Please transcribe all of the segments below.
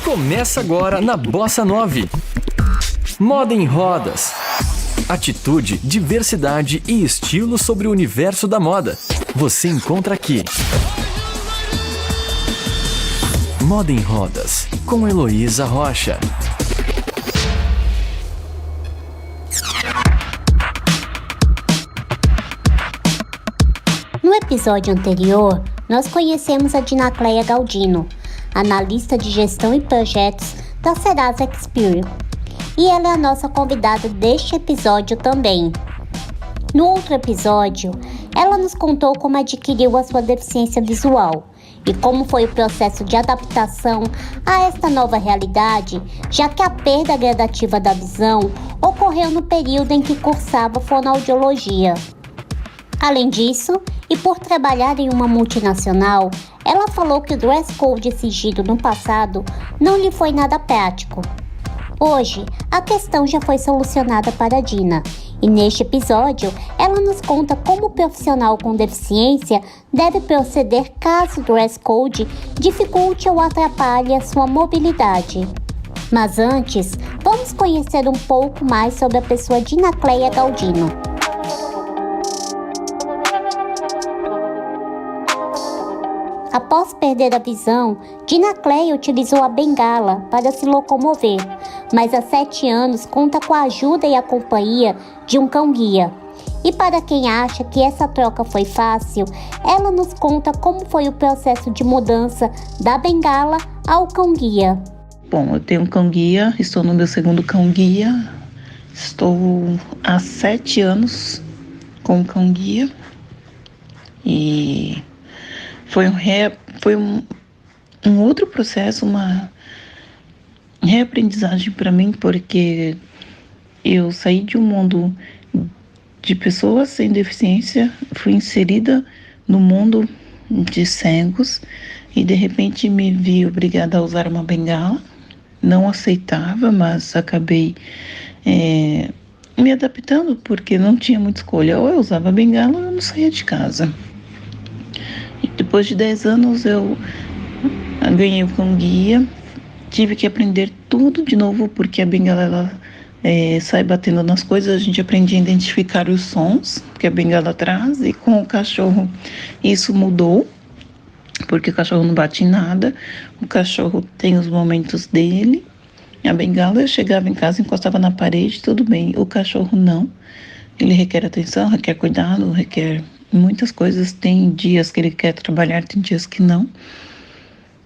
Começa agora na Bossa 9. Moda em rodas. Atitude, diversidade e estilo sobre o universo da moda. Você encontra aqui. Moda em Rodas, com Heloísa Rocha. No episódio anterior, nós conhecemos a Dinacleia Galdino, analista de gestão e projetos da Serasa Experian. E ela é a nossa convidada deste episódio também. No outro episódio, ela nos contou como adquiriu a sua deficiência visual e como foi o processo de adaptação a esta nova realidade, já que a perda gradativa da visão ocorreu no período em que cursava fonoaudiologia. Além disso, e por trabalhar em uma multinacional, ela falou que o dress code exigido no passado não lhe foi nada prático. Hoje, a questão já foi solucionada para a Dina, e neste episódio, ela nos conta como o profissional com deficiência deve proceder caso o dress code dificulte ou atrapalhe a sua mobilidade. Mas antes, vamos conhecer um pouco mais sobre a pessoa Dinacleia Galdino. Após perder a visão, Dinacleia utilizou a bengala para se locomover, mas há 7 anos conta com a ajuda e a companhia de um cão-guia. E para quem acha que essa troca foi fácil, ela nos conta como foi o processo de mudança da bengala ao cão-guia. Bom, eu tenho um cão-guia, estou no meu segundo cão-guia, estou há 7 anos com o cão-guia e foi um outro processo, uma reaprendizagem para mim, porque eu saí de um mundo de pessoas sem deficiência, fui inserida no mundo de cegos e de repente me vi obrigada a usar uma bengala. Não aceitava, mas acabei me adaptando, porque não tinha muita escolha. Ou eu usava a bengala ou eu não saía de casa. Depois de 10 anos eu ganhei o cão-guia, tive que aprender tudo de novo, porque a bengala ela, sai batendo nas coisas, a gente aprende a identificar os sons que a bengala traz, e com o cachorro isso mudou, porque o cachorro não bate em nada, o cachorro tem os momentos dele, a bengala eu chegava em casa, encostava na parede, tudo bem, o cachorro não, ele requer atenção, requer cuidado, requer muitas coisas, tem dias que ele quer trabalhar, tem dias que não.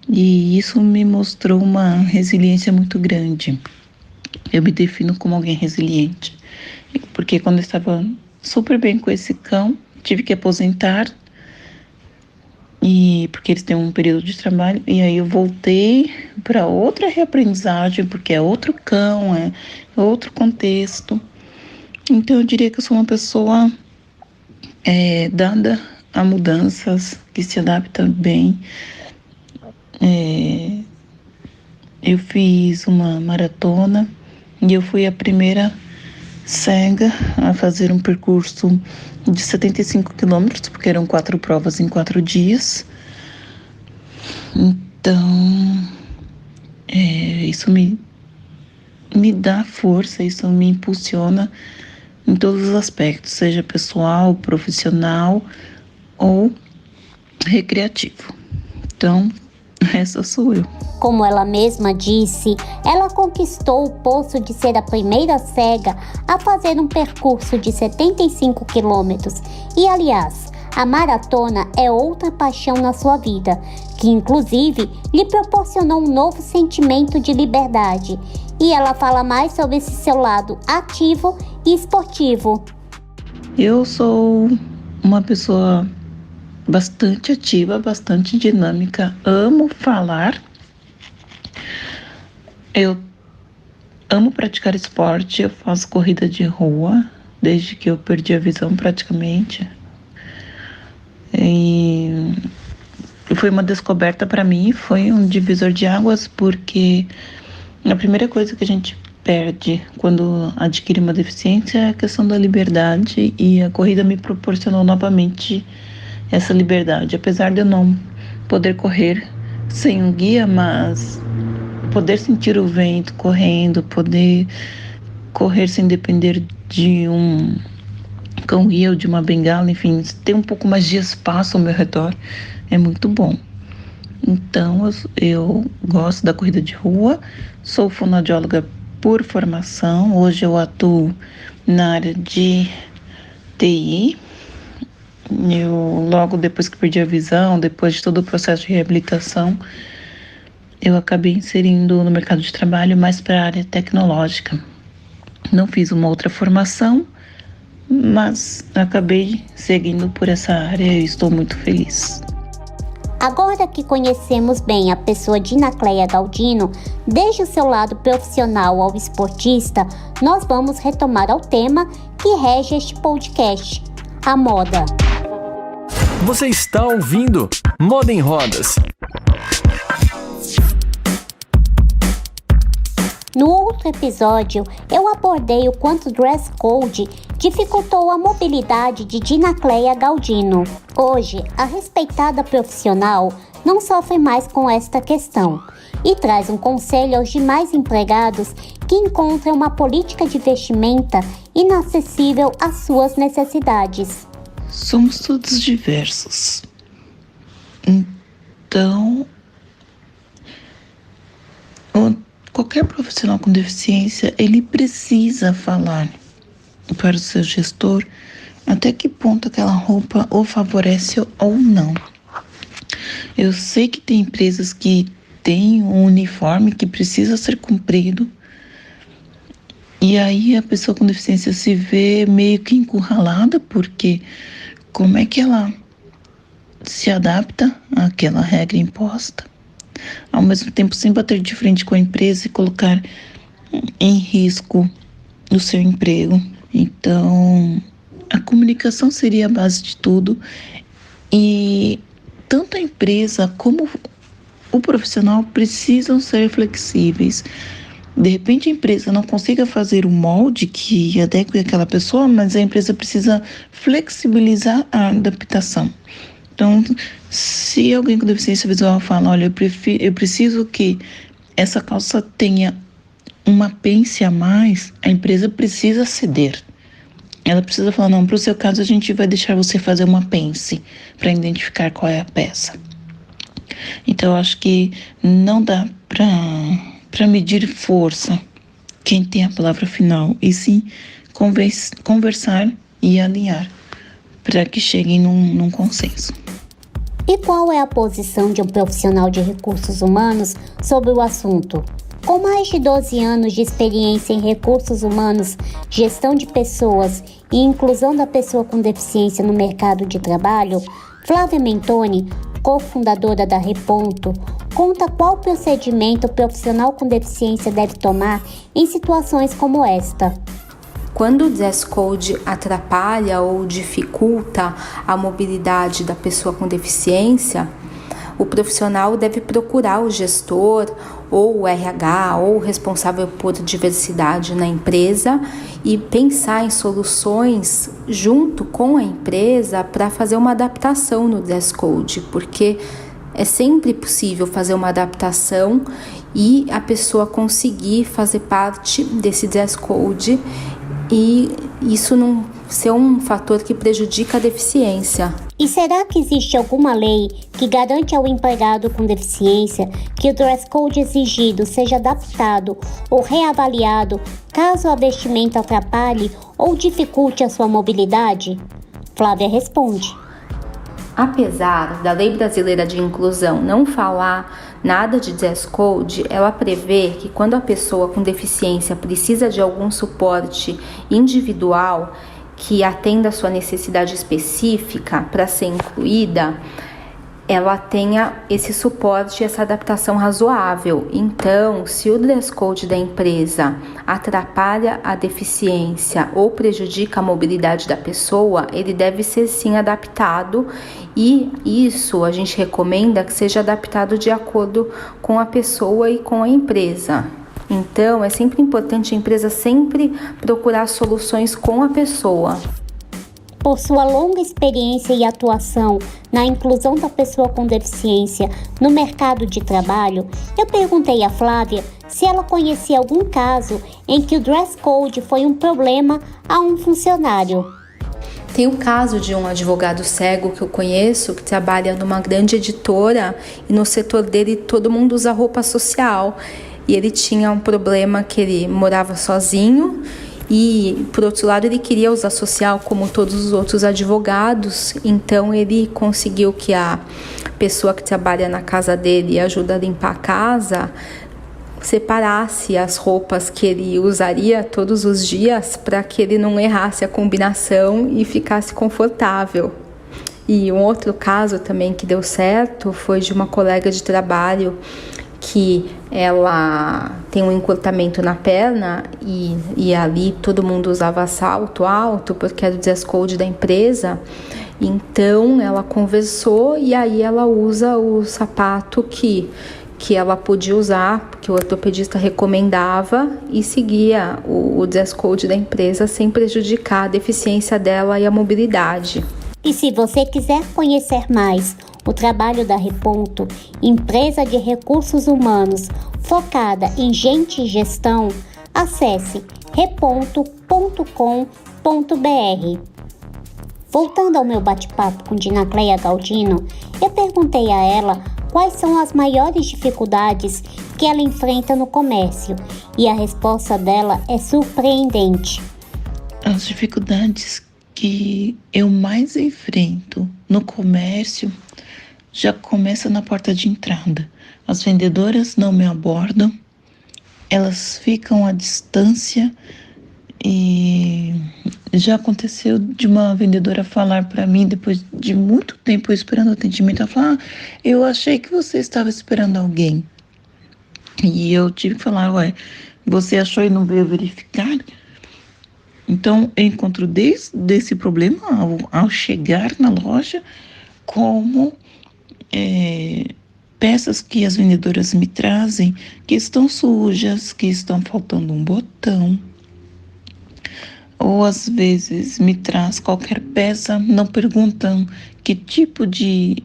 E isso me mostrou uma resiliência muito grande. Eu me defino como alguém resiliente. Porque quando eu estava super bem com esse cão, tive que aposentar. E porque eles têm um período de trabalho. E aí eu voltei para outra reaprendizagem, porque é outro cão, é outro contexto. Então eu diria que eu sou uma pessoa dada a mudanças, que se adapta bem. Eu fiz uma maratona e eu fui a primeira cega a fazer um percurso de 75 quilômetros, porque eram 4 provas em 4 dias. Então, isso me dá força, isso me impulsiona em todos os aspectos, seja pessoal, profissional ou recreativo. Então, essa sou eu. Como ela mesma disse, ela conquistou o posto de ser a primeira cega a fazer um percurso de 75 quilômetros. E, aliás, a maratona é outra paixão na sua vida, que inclusive lhe proporcionou um novo sentimento de liberdade. E ela fala mais sobre esse seu lado ativo e esportivo. Eu sou uma pessoa bastante ativa, bastante dinâmica, amo falar, eu amo praticar esporte, eu faço corrida de rua desde que eu perdi a visão praticamente. E foi uma descoberta para mim, foi um divisor de águas, porque a primeira coisa que a gente perde quando adquire uma deficiência é a questão da liberdade, e a corrida me proporcionou novamente essa liberdade, apesar de eu não poder correr sem um guia, mas poder sentir o vento correndo, poder correr sem depender de um cão-guia ou de uma bengala, enfim, ter um pouco mais de espaço ao meu redor é muito bom. Então, eu gosto da corrida de rua, sou fonoaudióloga por formação, hoje eu atuo na área de TI. Eu, logo depois que perdi a visão, depois de todo o processo de reabilitação, eu acabei inserindo no mercado de trabalho mais para a área tecnológica. Não fiz uma outra formação, mas acabei seguindo por essa área e estou muito feliz. Agora que conhecemos bem a pessoa Dinacleia Galdino, desde o seu lado profissional ao esportista, nós vamos retomar ao tema que rege este podcast, a moda. Você está ouvindo Moda em Rodas. No outro episódio, eu abordei o quanto o dress code dificultou a mobilidade de Dinacleia Galdino. Hoje, a respeitada profissional não sofre mais com esta questão e traz um conselho aos demais empregados que encontram uma política de vestimenta inacessível às suas necessidades. Somos todos diversos. Então, qualquer profissional com deficiência, ele precisa falar para o seu gestor até que ponto aquela roupa o favorece ou não. Eu sei que tem empresas que têm um uniforme que precisa ser cumprido e aí a pessoa com deficiência se vê meio que encurralada, porque como é que ela se adapta àquela regra imposta? Ao mesmo tempo, sem bater de frente com a empresa e colocar em risco o seu emprego. Então, a comunicação seria a base de tudo e tanto a empresa como o profissional precisam ser flexíveis. De repente, a empresa não consiga fazer o molde que adeque àquela pessoa, mas a empresa precisa flexibilizar a adaptação. Então, se alguém com deficiência visual fala, olha, eu preciso que essa calça tenha uma pence a mais, a empresa precisa ceder. Ela precisa falar, não, para o seu caso a gente vai deixar você fazer uma pence para identificar qual é a peça. Então, eu acho que não dá para medir força quem tem a palavra final, e sim conversar e alinhar para que cheguem num consenso. E qual é a posição de um profissional de recursos humanos sobre o assunto? Com mais de 12 anos de experiência em recursos humanos, gestão de pessoas e inclusão da pessoa com deficiência no mercado de trabalho, Flávia Mentoni, cofundadora da Reponto, conta qual procedimento o profissional com deficiência deve tomar em situações como esta. Quando o dress code atrapalha ou dificulta a mobilidade da pessoa com deficiência, o profissional deve procurar o gestor ou o RH ou o responsável por diversidade na empresa e pensar em soluções junto com a empresa para fazer uma adaptação no dress code, porque é sempre possível fazer uma adaptação e a pessoa conseguir fazer parte desse dress code e isso não ser um fator que prejudica a deficiência. E será que existe alguma lei que garante ao empregado com deficiência que o dress code exigido seja adaptado ou reavaliado caso a vestimenta atrapalhe ou dificulte a sua mobilidade? Flávia responde. Apesar da Lei Brasileira de Inclusão não falar nada de dress code, ela prevê que quando a pessoa com deficiência precisa de algum suporte individual que atenda a sua necessidade específica para ser incluída, ela tenha esse suporte e essa adaptação razoável. Então, se o dress code da empresa atrapalha a deficiência ou prejudica a mobilidade da pessoa, ele deve ser sim adaptado e isso a gente recomenda que seja adaptado de acordo com a pessoa e com a empresa. Então, é sempre importante a empresa sempre procurar soluções com a pessoa. Por sua longa experiência e atuação na inclusão da pessoa com deficiência no mercado de trabalho, eu perguntei a Flávia se ela conhecia algum caso em que o dress code foi um problema a um funcionário. Tem um caso de um advogado cego que eu conheço, que trabalha numa grande editora, e no setor dele todo mundo usa roupa social. E ele tinha um problema que ele morava sozinho e, por outro lado, ele queria usar social como todos os outros advogados. Então ele conseguiu que a pessoa que trabalha na casa dele e ajuda a limpar a casa separasse as roupas que ele usaria todos os dias para que ele não errasse a combinação e ficasse confortável. E um outro caso também que deu certo foi de uma colega de trabalho que ela tem um encurtamento na perna e ali todo mundo usava salto alto porque era o dress code da empresa. Então ela conversou e aí ela usa o sapato que ela podia usar, que o ortopedista recomendava, e seguia o dress code da empresa sem prejudicar a deficiência dela e a mobilidade. E se você quiser conhecer mais o trabalho da Reponto, empresa de recursos humanos focada em gente e gestão, acesse reponto.com.br. Voltando ao meu bate-papo com Dinacleia Galdino, eu perguntei a ela quais são as maiores dificuldades que ela enfrenta no comércio, e a resposta dela é surpreendente. As dificuldades que eu mais enfrento no comércio já começa na porta de entrada. As vendedoras não me abordam, elas ficam à distância, e já aconteceu de uma vendedora falar para mim, depois de muito tempo esperando atendimento, ela falou: eu achei que você estava esperando alguém. E eu tive que falar: ué, você achou e não veio verificar? Então, eu encontro desde esse problema ao chegar na loja, como peças que as vendedoras me trazem que estão sujas, que estão faltando um botão. Ou às vezes me traz qualquer peça, não perguntam que tipo de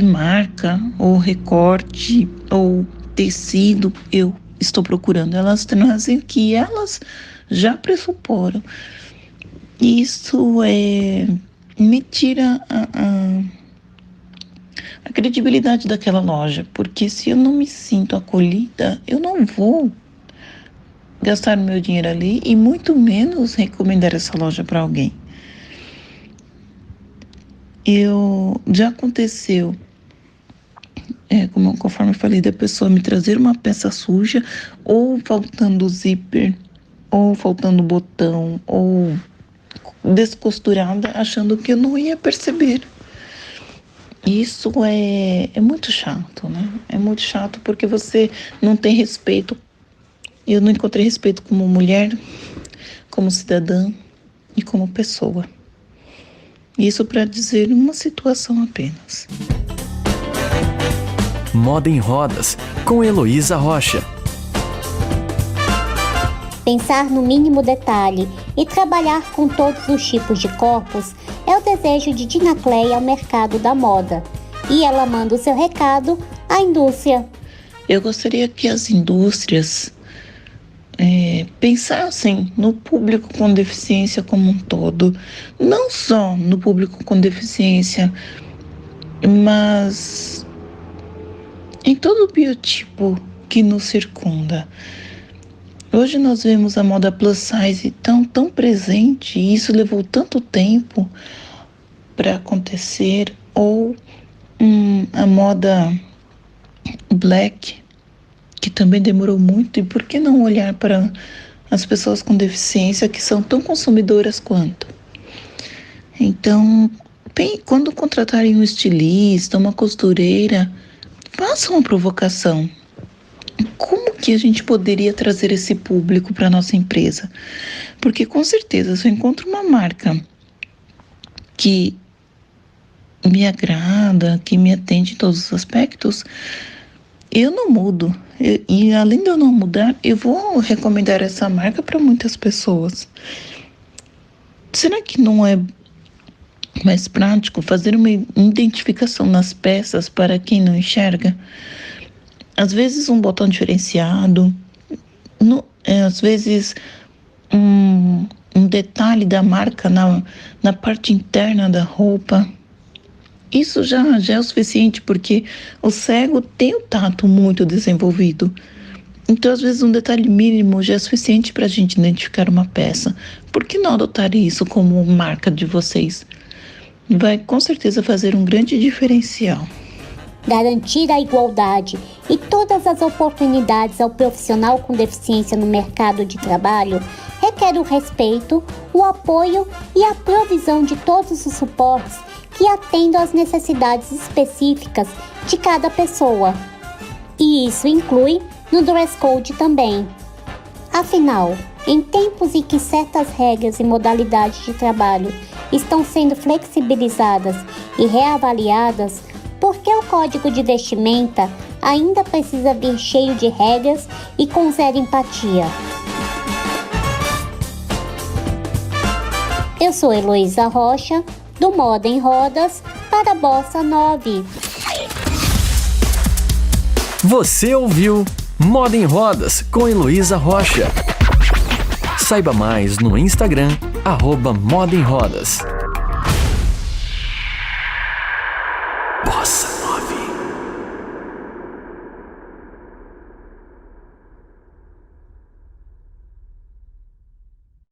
marca, ou recorte, ou tecido eu estou procurando. Elas trazem que elas já pressuporam. Isso me tira a credibilidade daquela loja, porque se eu não me sinto acolhida, eu não vou gastar meu dinheiro ali e muito menos recomendar essa loja para alguém. Já aconteceu, conforme eu falei, da pessoa me trazer uma peça suja, ou faltando zíper, ou faltando botão, ou descosturada, achando que eu não ia perceber. Isso é muito chato, né? É muito chato porque você não tem respeito. Eu não encontrei respeito como mulher, como cidadã e como pessoa. Isso para dizer uma situação apenas. Moda em Rodas, com Heloísa Rocha. Pensar no mínimo detalhe e trabalhar com todos os tipos de corpos é o desejo de Dinacleia ao mercado da moda. E ela manda o seu recado à indústria. Eu gostaria que as indústrias pensassem no público com deficiência como um todo. Não só no público com deficiência, mas em todo o biotipo que nos circunda. Hoje nós vemos a moda plus size tão presente, e isso levou tanto tempo para acontecer, ou a moda black, que também demorou muito. E por que não olhar para as pessoas com deficiência, que são tão consumidoras quanto? Então, quando contratarem um estilista, uma costureira, façam uma provocação. Como que a gente poderia trazer esse público para a nossa empresa? Porque com certeza, se eu encontro uma marca que me agrada, que me atende em todos os aspectos, eu não mudo. E além de eu não mudar, eu vou recomendar essa marca para muitas pessoas. Será que não é mais prático fazer uma identificação nas peças para quem não enxerga? Às vezes um botão diferenciado, às vezes um detalhe da marca na parte interna da roupa. Isso já é o suficiente, porque o cego tem o tato muito desenvolvido. Então, às vezes, um detalhe mínimo já é suficiente para a gente identificar uma peça. Por que não adotar isso como marca de vocês? Vai, com certeza, fazer um grande diferencial. Garantir a igualdade e todas as oportunidades ao profissional com deficiência no mercado de trabalho requer o respeito, o apoio e a provisão de todos os suportes que atendam às necessidades específicas de cada pessoa. E isso inclui no dress code também. Afinal, em tempos em que certas regras e modalidades de trabalho estão sendo flexibilizadas e reavaliadas, por que o código de vestimenta ainda precisa vir cheio de regras e com zero empatia? Eu sou Heloísa Rocha, do Moda em Rodas, para Bossa 9. Você ouviu Moda em Rodas com Heloísa Rocha. Saiba mais no Instagram, @Moda em Rodas.